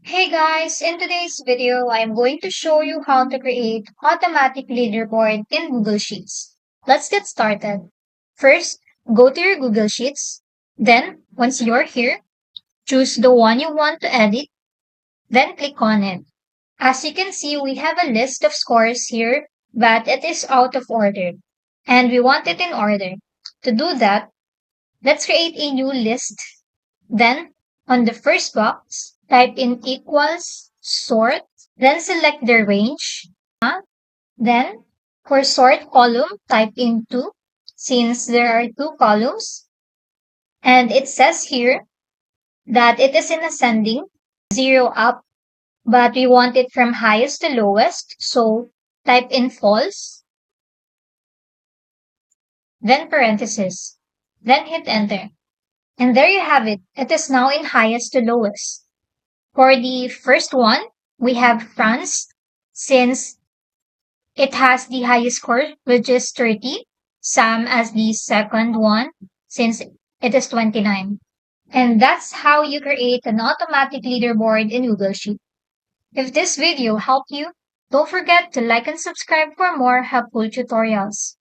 Hey guys, in today's video, I'm going to show you how to create automatic leaderboard in Google Sheets. Let's get started. First, go to your Google Sheets. Then, once you're here, choose the one you want to edit, then click on it. As you can see, we have a list of scores here, but it is out of order, and we want it in order. To do that, let's create a new list. Then, on the first box, type in equals sort, then select the range. Then, for sort column, type in 2, since there are two columns. And it says here that it is in ascending, 0 up, but we want it from highest to lowest. So, type in false, then parenthesis, then hit enter. And there you have it. It is now in highest to lowest. For the first one, we have France, since it has the highest score, which is 30. Sam as the second one, since it is 29. And that's how you create an automatic leaderboard in Google Sheet. If this video helped you, don't forget to like and subscribe for more helpful tutorials.